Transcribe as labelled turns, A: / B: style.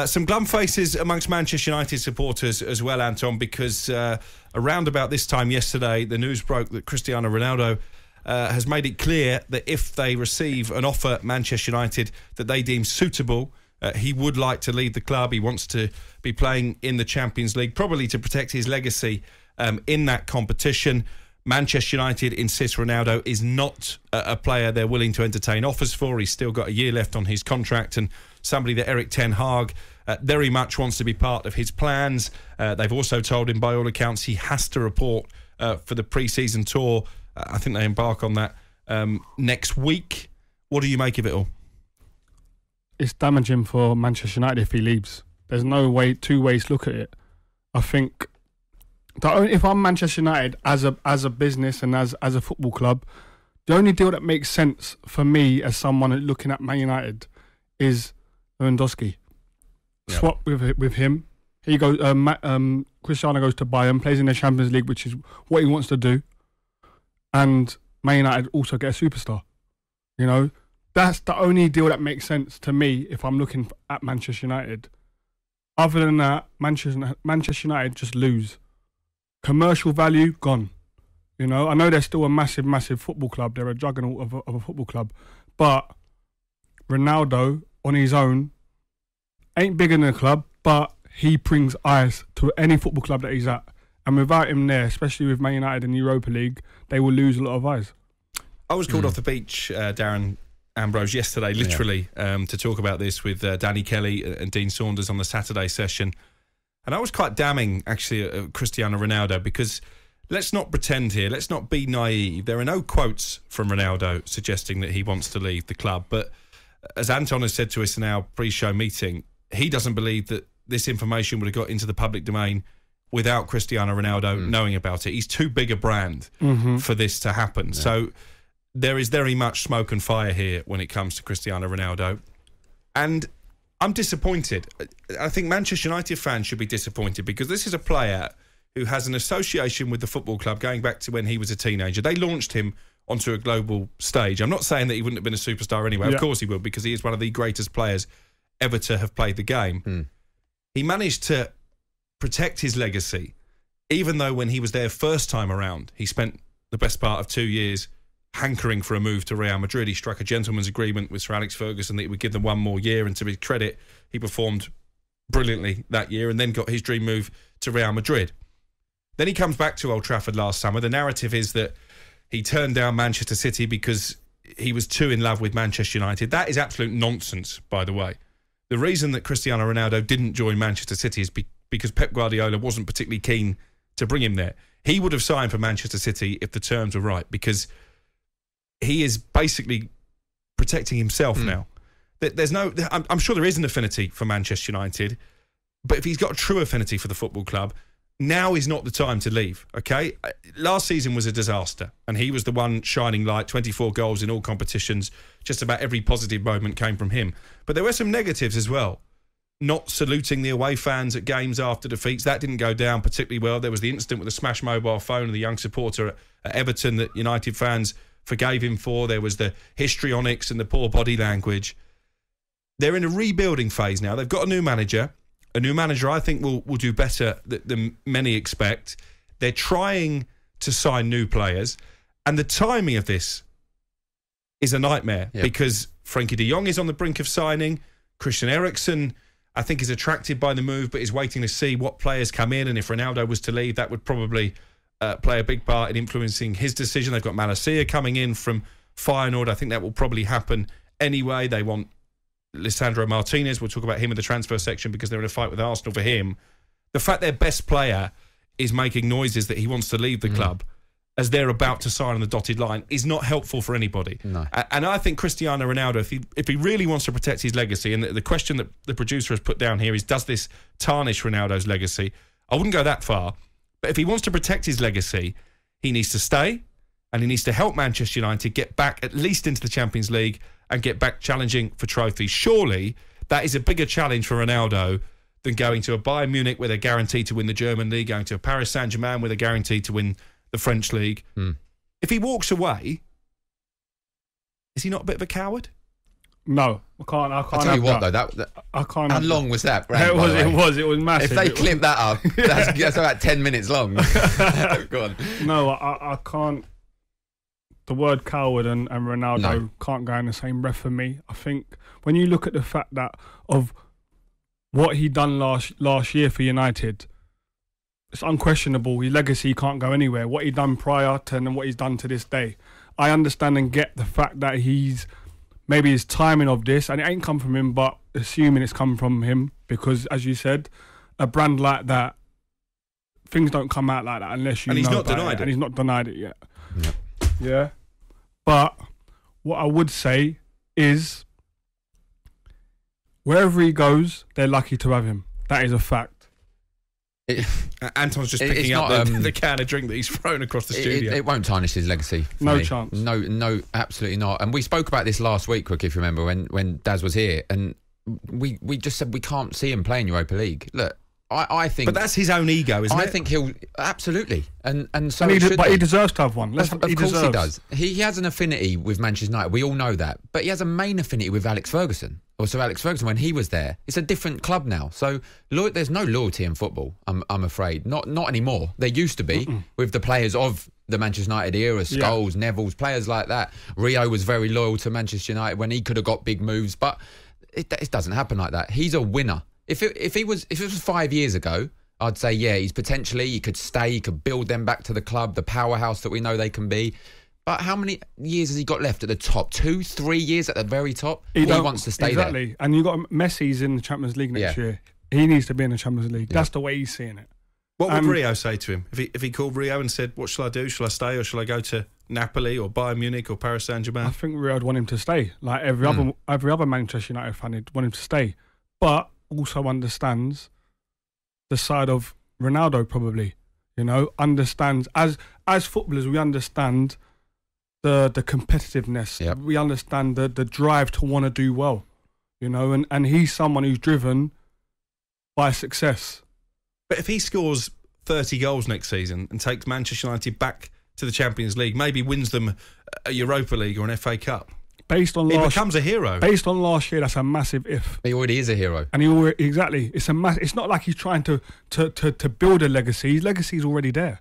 A: Some glum faces amongst Manchester United supporters as well, Anton, because around about this time yesterday, the news broke that Cristiano Ronaldo has made it clear that if they receive an offer at Manchester United that they deem suitable, he would like to leave the club. He wants to be playing in the Champions League, probably to protect his legacy in that competition. Manchester United insist Ronaldo is not a player they're willing to entertain offers for. He's still got a year left on his contract, and somebody that Erik ten Hag very much wants to be part of his plans. They've also told him, by all accounts, he has to report for the pre-season tour. I think they embark on that next week. What do you make of it all?
B: It's damaging for Manchester United if he leaves. There's no two ways to look at it. I think if I'm Manchester United as a business and as a football club, the only deal that makes sense for me as someone looking at Man United is Lewandowski.
A: Yep.
B: Swap with him. He goes. Cristiano goes to Bayern, plays in the Champions League, which is what he wants to do, and Man United also get a superstar. You know, that's the only deal that makes sense to me if I'm looking at Manchester United. Other than that, Manchester United just lose. Commercial value gone. You know, I know they're still a massive, massive football club. They're a juggernaut of a football club, but Ronaldo on his own ain't bigger than the club, but he brings eyes to any football club that he's at. And without him there, especially with Man United in the Europa League, they will lose a lot of eyes.
A: I was called off the beach, Darren Ambrose, yesterday, literally, to talk about this with Danny Kelly and Dean Saunders on the Saturday session. And I was quite damning, actually, of Cristiano Ronaldo, because let's not pretend here, let's not be naive. There are no quotes from Ronaldo suggesting that he wants to leave the club. But as Anton has said to us in our pre-show meeting, he doesn't believe that this information would have got into the public domain without Cristiano Ronaldo knowing about it. He's too big a brand for this to happen. Yeah. So there is very much smoke and fire here when it comes to Cristiano Ronaldo. And I'm disappointed. I think Manchester United fans should be disappointed because this is a player who has an association with the football club going back to when he was a teenager. They launched him onto a global stage. I'm not saying that he wouldn't have been a superstar anyway. Yeah. Of course he would, because he is one of the greatest players ever to have played the game. He managed to protect his legacy, even though when he was there first time around, he spent the best part of 2 years hankering for a move to Real Madrid. He struck a gentleman's agreement with Sir Alex Ferguson that he would give them one more year, and to his credit, he performed brilliantly that year and then got his dream move to Real Madrid. Then he comes back to Old Trafford last summer. The narrative is that he turned down Manchester City because he was too in love with Manchester United. That is absolute nonsense, by the way. The reason that Cristiano Ronaldo didn't join Manchester City is because Pep Guardiola wasn't particularly keen to bring him there. He would have signed for Manchester City if the terms were right, because he is basically protecting himself now. There's no, I'm sure there is an affinity for Manchester United, but if he's got a true affinity for the football club, now is not the time to leave, okay? Last season was a disaster, and he was the one shining light, 24 goals in all competitions. Just about every positive moment came from him. But there were some negatives as well. Not saluting the away fans at games after defeats, that didn't go down particularly well. There was the incident with the smashed mobile phone and the young supporter at Everton that United fans forgave him for. There was the histrionics and the poor body language. They're in a rebuilding phase now. They've got a new manager. A new manager, I think, will do better than many expect. They're trying to sign new players. And the timing of this is a nightmare because Frankie de Jong is on the brink of signing. Christian Eriksen, I think, is attracted by the move, but is waiting to see what players come in. And if Ronaldo was to leave, that would probably play a big part in influencing his decision. They've got Malacia coming in from Feyenoord. I think that will probably happen anyway. They want Lisandro Martinez. We'll talk about him in the transfer section because they're in a fight with Arsenal for him. The fact their best player is making noises that he wants to leave the club as they're about to sign on the dotted line is not helpful for anybody. No. And I think Cristiano Ronaldo, if he really wants to protect his legacy, and the question that the producer has put down here is, does this tarnish Ronaldo's legacy? I wouldn't go that far. But if he wants to protect his legacy, he needs to stay, and he needs to help Manchester United get back at least into the Champions League and get back challenging for trophies. Surely that is a bigger challenge for Ronaldo than going to a Bayern Munich where they're guaranteed to win the German league, going to a Paris Saint-Germain where they're guaranteed to win the French league. If he walks away, is he not a bit of a coward?
B: No, I can't. I can't.
C: I'll tell you what,
B: that.
C: though.
B: I can't.
C: How long was that? Brand,
B: It was massive.
C: If they clip that up, that's about 10 minutes long. Go on.
B: No, I can't. The word coward and Ronaldo can't go in the same breath for me. I think when you look at the fact that of what he done last year for United, it's unquestionable. His legacy can't go anywhere. What he done prior to and what he's done to this day. I understand and get the fact that he's maybe his timing of this, and it ain't come from him, but assuming it's come from him because, as you said, a brand like that, things don't come out like that unless you know.
A: And he's not
B: about
A: denied it.
B: And he's not denied it yet.
C: Yep.
B: Yeah. But what I would say is, wherever he goes, they're lucky to have him. That is a fact.
A: Anton's just picking up the can of drink that he's thrown across the studio.
C: It won't tarnish his legacy.
B: No chance.
C: No, absolutely not. And we spoke about this last week, Rick, if you remember, when Daz was here, and we just said we can't see him playing Europa League. Look, I think,
A: but that's his own ego, isn't it?
C: I think he'll absolutely, and so
B: but he deserves to have one.
C: Of course he does. He has an affinity with Manchester United. We all know that, but he has a main affinity with Alex Ferguson. Or Sir Alex Ferguson when he was there. It's a different club now. So there's no loyalty in football, I'm afraid. Not anymore. There used to be with the players of the Manchester United era, Scholes, Neville's, players like that. Rio was very loyal to Manchester United when he could have got big moves, but it doesn't happen like that. He's a winner. If it was 5 years ago, I'd say, yeah, he could stay, he could build them back to the club, the powerhouse that we know they can be. But how many years has he got left at the top? 2, 3 years at the very top? He wants to stay there.
B: Exactly. And you've got Messi's in the Champions League next year. He needs to be in the Champions League. That's the way he's seeing it.
A: What would Rio say to him? If he called Rio and said, what shall I do? Shall I stay or shall I go to Napoli or Bayern Munich or Paris Saint-Germain?
B: I think Rio would want him to stay. Like every other Manchester United fan would want him to stay. But also understands the side of Ronaldo probably. You know, understands. As footballers, we understand the competitiveness.
C: Yep.
B: We understand the drive to want to do well, you know, and he's someone who's driven by success.
A: But if he scores 30 goals next season and takes Manchester United back to the Champions League, maybe wins them a Europa League or an FA Cup, he becomes a hero.
B: Based on last year, that's a massive if.
C: He already is a hero.
B: And exactly. It's not like he's trying to build a legacy. His legacy is already there.